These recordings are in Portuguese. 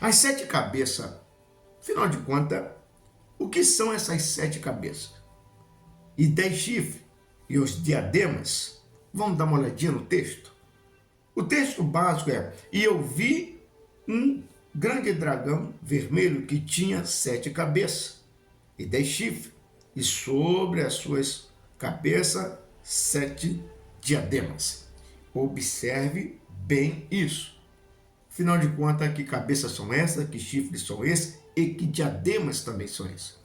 As 7 cabeças, afinal de contas, o que são essas 7 cabeças? E 10 chifres e os diademas? Vamos dar uma olhadinha no texto? O texto básico é: e eu vi um grande dragão vermelho que tinha 7 cabeças e 10 chifres, e sobre as suas cabeças 7 diademas. Observe bem isso. Afinal de contas, que cabeças são essas, que chifres são esses e que diademas também são esses?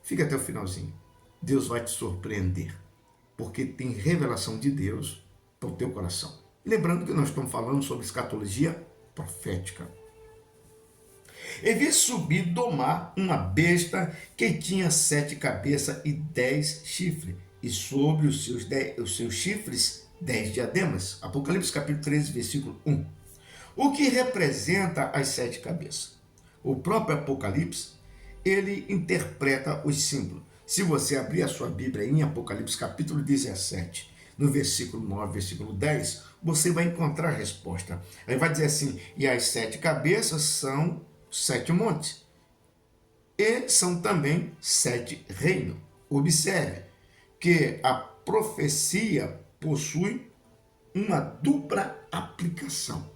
Fica até o finalzinho. Deus vai te surpreender, porque tem revelação de Deus para o teu coração. Lembrando que nós estamos falando sobre escatologia profética. E vi subir do mar uma besta que tinha 7 cabeças e 10 chifres, e sobre os seus chifres 10 diademas. Apocalipse capítulo 13, versículo 1. O que representa as 7 cabeças? O próprio Apocalipse, ele interpreta os símbolos. Se você abrir a sua Bíblia em Apocalipse capítulo 17, no versículo 9, versículo 10, você vai encontrar a resposta. Aí vai dizer assim: e as 7 cabeças são 7 montes, e são também 7 reinos. Observe que a profecia possui uma dupla aplicação.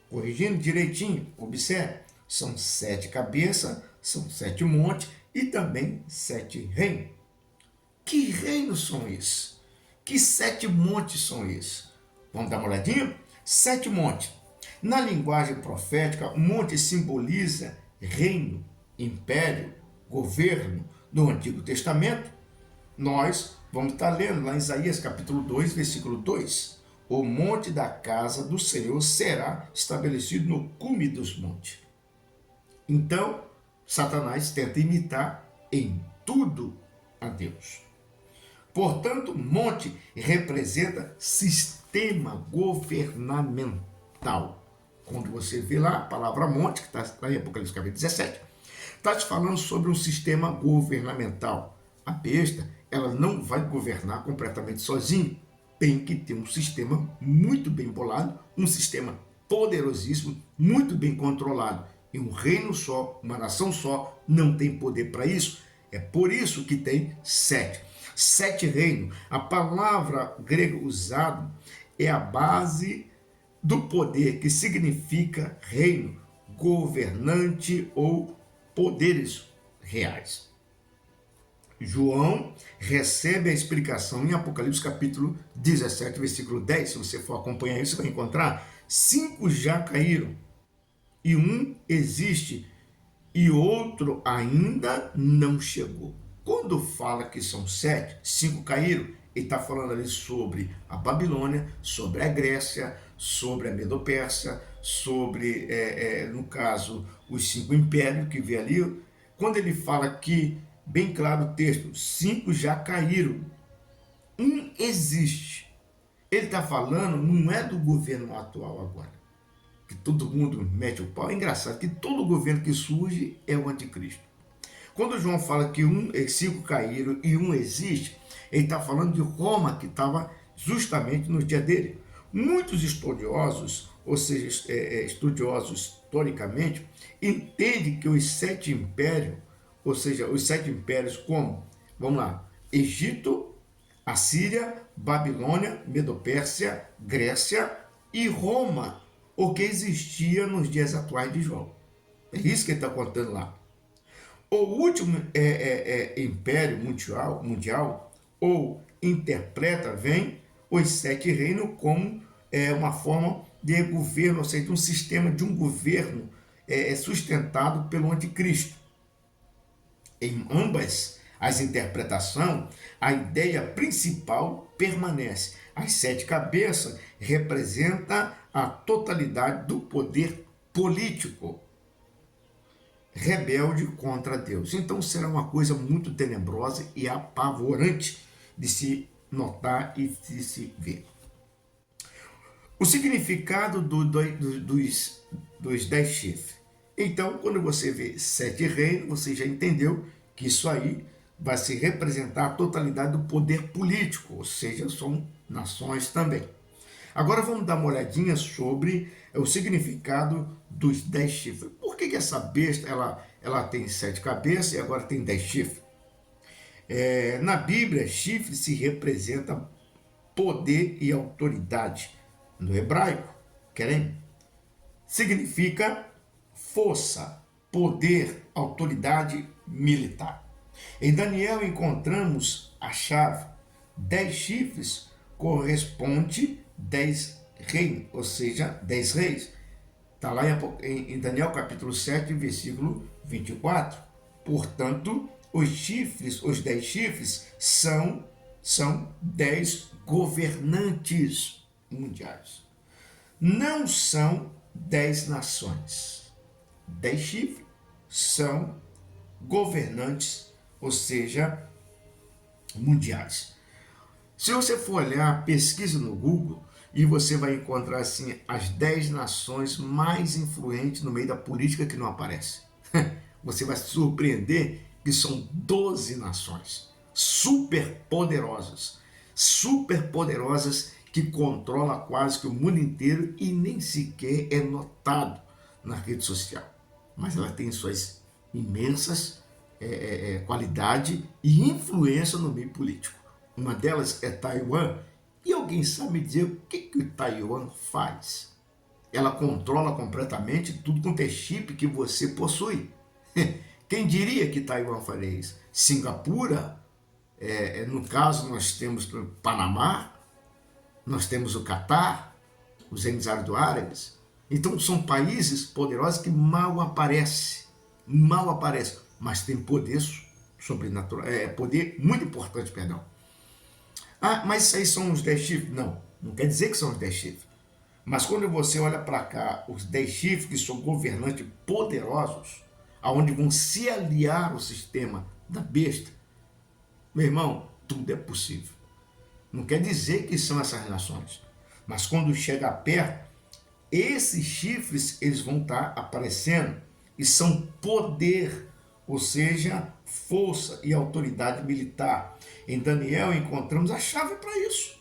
Corrigindo direitinho, observe, são 7 cabeças, são 7 montes e também 7 reinos. Que reinos são esses? Que 7 montes são esses? Vamos dar uma olhadinha? 7 montes. Na linguagem profética, monte simboliza reino, império, governo do Antigo Testamento. Nós vamos estar lendo lá em Isaías capítulo 2, versículo 2. O monte da casa do Senhor será estabelecido no cume dos montes. Então, Satanás tenta imitar em tudo a Deus. Portanto, monte representa sistema governamental. Quando você vê lá a palavra monte, que está lá em Apocalipse capítulo 17, está te falando sobre um sistema governamental. A besta, ela não vai governar completamente sozinha. Tem que ter um sistema muito bem bolado, um sistema poderosíssimo, muito bem controlado. E um reino só, uma nação só, não tem poder para isso. É por isso que tem 7. 7 reinos. A palavra grega usada é a base do poder, que significa reino, governante ou poderes reais. João recebe a explicação em Apocalipse capítulo 17, versículo 10. Se você for acompanhar isso, você vai encontrar: 5 já caíram, e um existe, e outro ainda não chegou. Quando fala que são 7, 5 caíram, ele está falando ali sobre a Babilônia, sobre a Grécia, sobre a Medo-Pérsia, sobre, no caso, os 5 impérios que vê ali. Quando ele fala que, bem claro o texto, 5 já caíram, um existe. Ele está falando, não é do governo atual agora, que todo mundo mete o pau. É engraçado que todo governo que surge é o anticristo. Quando João fala que 5 caíram e um existe, ele está falando de Roma, que estava justamente no dia dele. Muitos estudiosos, ou seja, estudiosos historicamente, entendem que os 7 impérios, ou seja, os 7 impérios como, vamos lá, Egito, Assíria, Babilônia, Medo-Pérsia, Grécia e Roma, o que existia nos dias atuais de João. É isso que ele está contando lá. O último império mundial, ou interpreta, vem os 7 reinos como uma forma de governo, ou seja, um sistema de um governo sustentado pelo anticristo. Em ambas as interpretações, a ideia principal permanece. As 7 cabeças representam a totalidade do poder político rebelde contra Deus. Então será uma coisa muito tenebrosa e apavorante de se notar e de se ver. O significado dos 10 chifres. Então, quando você vê 7 reinos, você já entendeu que isso aí vai se representar a totalidade do poder político, ou seja, são nações também. Agora vamos dar uma olhadinha sobre o significado dos 10 chifres. Por que essa besta ela tem 7 cabeças e agora tem 10 chifres? Na Bíblia, chifre se representa poder e autoridade. No hebraico, querem, significa força, poder, autoridade militar. Em Daniel encontramos a chave. 10 chifres corresponde 10 reis, ou seja, 10 reis. Está lá em Daniel capítulo 7, versículo 24. Portanto, os 10 chifres são 10 governantes mundiais. Não são 10 nações. 10 chifres são governantes, ou seja, mundiais. Se você for olhar, pesquisa no Google e você vai encontrar assim as 10 nações mais influentes no meio da política que não aparece. Você vai se surpreender que são 12 nações super poderosas que controlam quase que o mundo inteiro e nem sequer é notado na rede social. Mas ela tem suas imensas qualidade e influência no meio político. Uma delas é Taiwan. E alguém sabe me dizer o que o Taiwan faz? Ela controla completamente tudo quanto é chip que você possui. Quem diria que Taiwan faria isso? Singapura, no caso nós temos o Panamá, nós temos o Catar, os Emirados Árabes. Então são países poderosos que mal aparecem, mas tem poder sobrenatural, poder muito importante, perdão. Mas isso aí são os 10 chifres? Não quer dizer que são os 10 chifres. Mas quando você olha para cá, os 10 chifres que são governantes poderosos, aonde vão se aliar ao sistema da besta, meu irmão, tudo é possível. Não quer dizer que são essas nações, mas quando chega perto, esses chifres eles vão estar aparecendo e são poder, ou seja, força e autoridade militar. Em Daniel encontramos a chave para isso.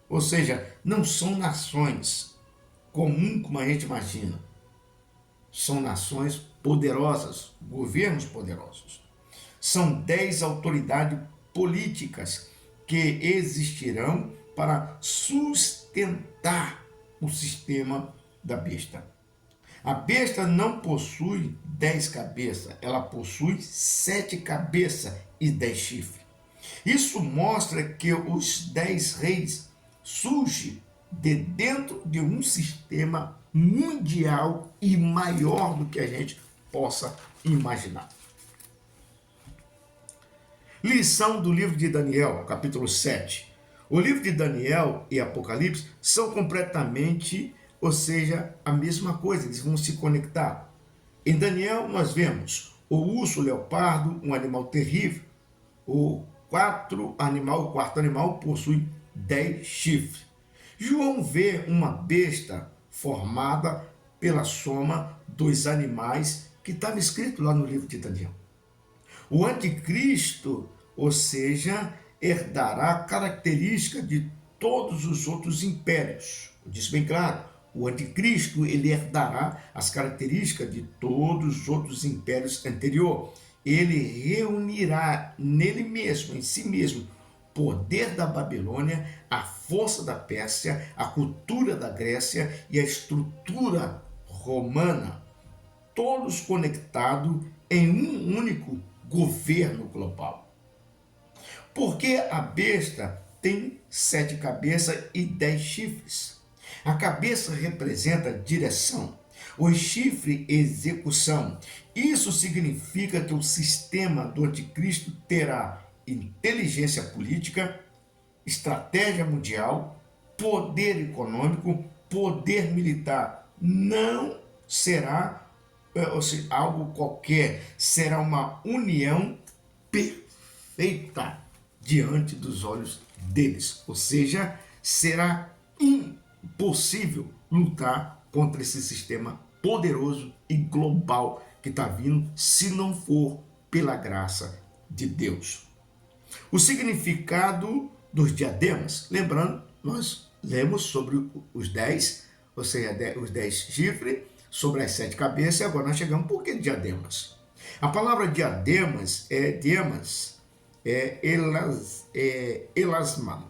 Ou seja, não são nações comuns como a gente imagina. São nações poderosas, governos poderosos. São 10 autoridades políticas que existirão para sustentar o sistema da besta. A besta não possui 10 cabeças, ela possui 7 cabeças e 10 chifres. Isso mostra que os 10 reis surgem de dentro de um sistema mundial e maior do que a gente possa imaginar. Lição do livro de Daniel, capítulo 7. O livro de Daniel e Apocalipse são completamente, ou seja, a mesma coisa, eles vão se conectar. Em Daniel nós vemos o urso, o leopardo, um animal terrível. O quarto animal possui 10 chifres. João vê uma besta formada pela soma dos animais que estava escrito lá no livro de Daniel. O anticristo, ou seja, herdará a característica de todos os outros impérios. Eu disse bem claro, o anticristo ele herdará as características de todos os outros impérios anteriores. Ele reunirá nele mesmo, em si mesmo, poder da Babilônia, a força da Pérsia, a cultura da Grécia e a estrutura romana, todos conectados em um único governo global. Porque a besta tem 7 cabeças e 10 chifres. A cabeça representa direção, o chifre execução. Isso significa que o sistema do anticristo terá inteligência política, estratégia mundial, poder econômico, poder militar. Não será algo qualquer, será uma união perfeita diante dos olhos deles. Ou seja, será impossível lutar contra esse sistema poderoso e global que está vindo, se não for pela graça de Deus. O significado dos diademas, lembrando, nós lemos sobre os 10, ou seja, os 10 chifres, sobre as 7 cabeças, e agora nós chegamos por que diademas? A palavra diademas é diemas, elasman,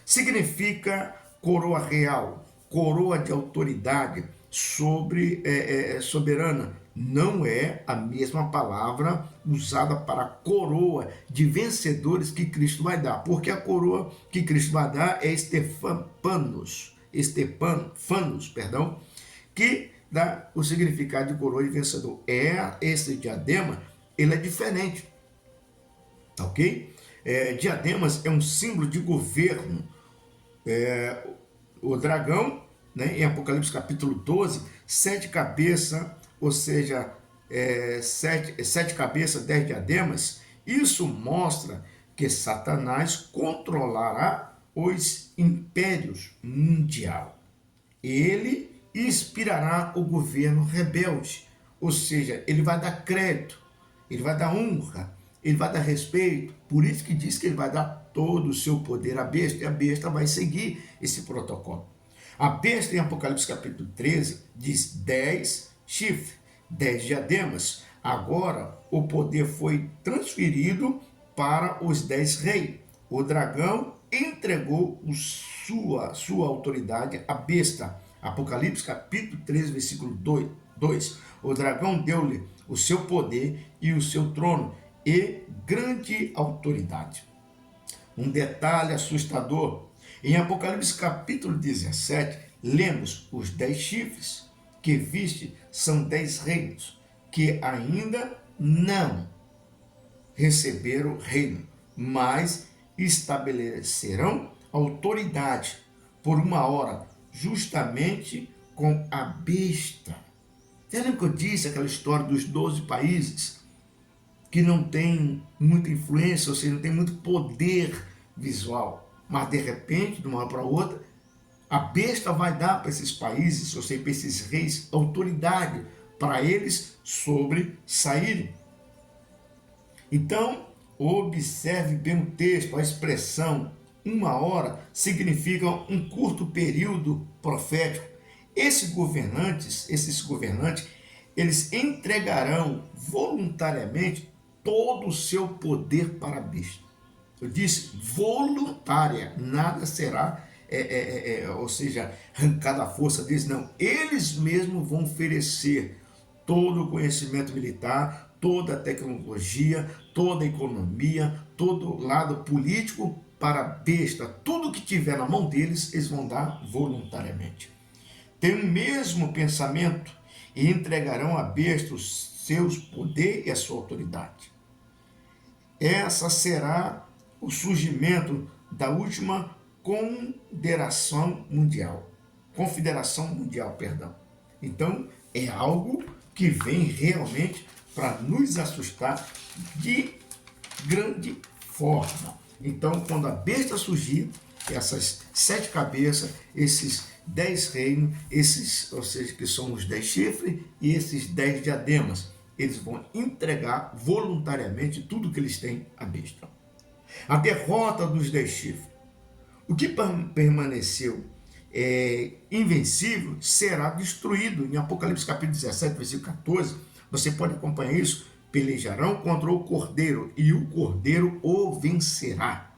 significa coroa real, coroa de autoridade soberana. Não é a mesma palavra usada para a coroa de vencedores que Cristo vai dar, porque a coroa que Cristo vai dar é Estefanos, que dá o significado de coroa de vencedor. Esse diadema, ele é diferente, ok? Diademas é um símbolo de governo. O dragão, né, em Apocalipse capítulo 12, 7 cabeças, ou seja, 7 cabeças, 10 diademas. Isso mostra que Satanás controlará os impérios mundial. Ele inspirará o governo rebelde, ou seja, ele vai dar crédito, ele vai dar honra, ele vai dar respeito. Por isso que diz que ele vai dar todo o seu poder à besta, e a besta vai seguir esse protocolo. A besta, em Apocalipse capítulo 13, diz 10 chifres, 10 diademas. Agora o poder foi transferido para os 10 reis. O dragão entregou sua autoridade à besta. Apocalipse capítulo 13, versículo 2. O dragão deu-lhe o seu poder e o seu trono e grande autoridade. Um detalhe assustador: em Apocalipse capítulo 17, lemos os 10 chifres que viste são 10 reinos que ainda não receberam reino, mas estabelecerão autoridade por uma hora, justamente com a besta. Você lembra que eu disse aquela história dos 12 países que não tem muita influência, ou seja, não tem muito poder visual, mas de repente, de uma hora para outra, a besta vai dar para esses países, ou seja, para esses reis, autoridade para eles sobressaírem. Então, observe bem o texto, a expressão uma hora significa um curto período profético. Esses governantes, eles entregarão voluntariamente todo o seu poder para a besta. Eu disse voluntária, nada será, ou seja, arrancado à força deles, não. Eles mesmos vão oferecer todo o conhecimento militar, toda a tecnologia, toda a economia, todo o lado político para a besta. Tudo que tiver na mão deles, eles vão dar voluntariamente. Tem o mesmo pensamento e entregarão à besta os seus poderes e a sua autoridade. Essa será o surgimento da última confederação mundial. Então, é algo que vem realmente para nos assustar de grande forma. Então, quando a besta surgir, essas 7 cabeças, esses 10 reinos, ou seja, que são os 10 chifres e esses 10 diademas, eles vão entregar voluntariamente tudo que eles têm à besta. A derrota dos 10 chifres. O que permaneceu invencível será destruído. Em Apocalipse capítulo 17, versículo 14, você pode acompanhar isso. Pelejarão contra o cordeiro e o cordeiro o vencerá.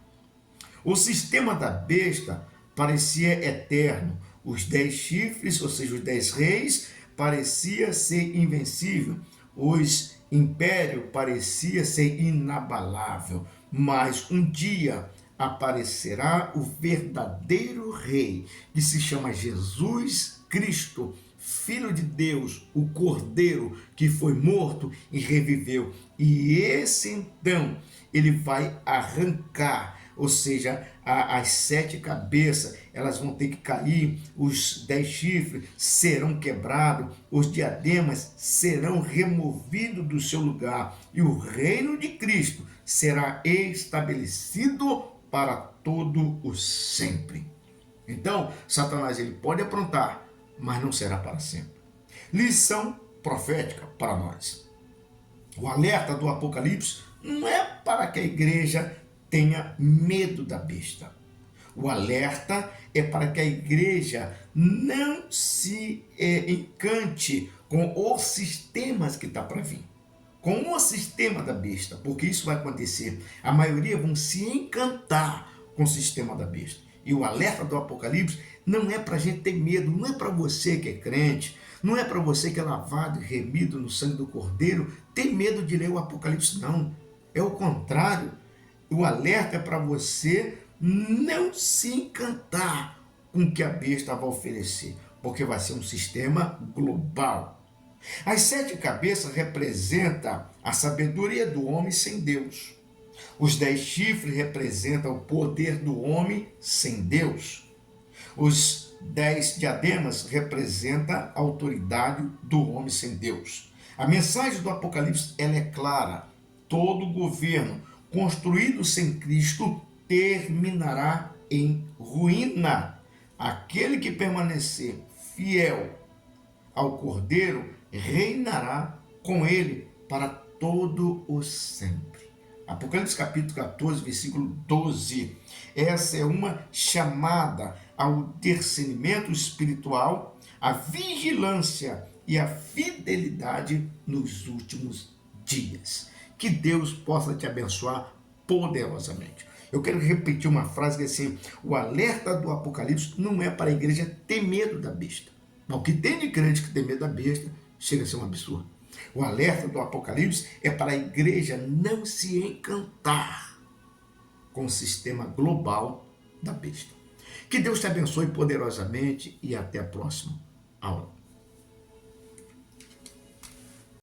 O sistema da besta parecia eterno. Os 10 chifres, ou seja, os 10 reis, parecia ser invencível. Os impérios parecia ser inabalável. Mas um dia aparecerá o verdadeiro rei, que se chama Jesus Cristo, Filho de Deus, o Cordeiro que foi morto e reviveu. E esse então, ele vai arrancar, ou seja, as 7 cabeças, elas vão ter que cair, os 10 chifres serão quebrados, os diademas serão removidos do seu lugar, e o reino de Cristo será estabelecido para todo o sempre. Então, Satanás ele pode aprontar, mas não será para sempre. Lição profética para nós. O alerta do Apocalipse não é para que a igreja tenha medo da besta. O alerta é para que a igreja não se encante com os sistemas que está para vir, com o sistema da besta, porque isso vai acontecer. A maioria vão se encantar com o sistema da besta. E o alerta do Apocalipse não é para a gente ter medo, não é para você que é crente, não é para você que é lavado e remido no sangue do Cordeiro ter medo de ler o Apocalipse, não. É o contrário. O alerta é para você não se encantar com o que a besta vai oferecer, porque vai ser um sistema global. As 7 cabeças representam a sabedoria do homem sem Deus. Os 10 chifres representam o poder do homem sem Deus. Os 10 diademas representam a autoridade do homem sem Deus. A mensagem do Apocalipse ela é clara. Todo governo construído sem Cristo terminará em ruína. Aquele que permanecer fiel ao Cordeiro reinará com ele para todo o sempre. Apocalipse capítulo 14, versículo 12. Essa é uma chamada ao discernimento espiritual, à vigilância e à fidelidade nos últimos dias. Que Deus possa te abençoar poderosamente. Eu quero repetir uma frase que é assim: o alerta do Apocalipse não é para a igreja ter medo da besta. Mas o que tem de crente que tem medo da besta chega a ser um absurdo. O alerta do Apocalipse é para a igreja não se encantar com o sistema global da besta. Que Deus te abençoe poderosamente e até a próxima aula.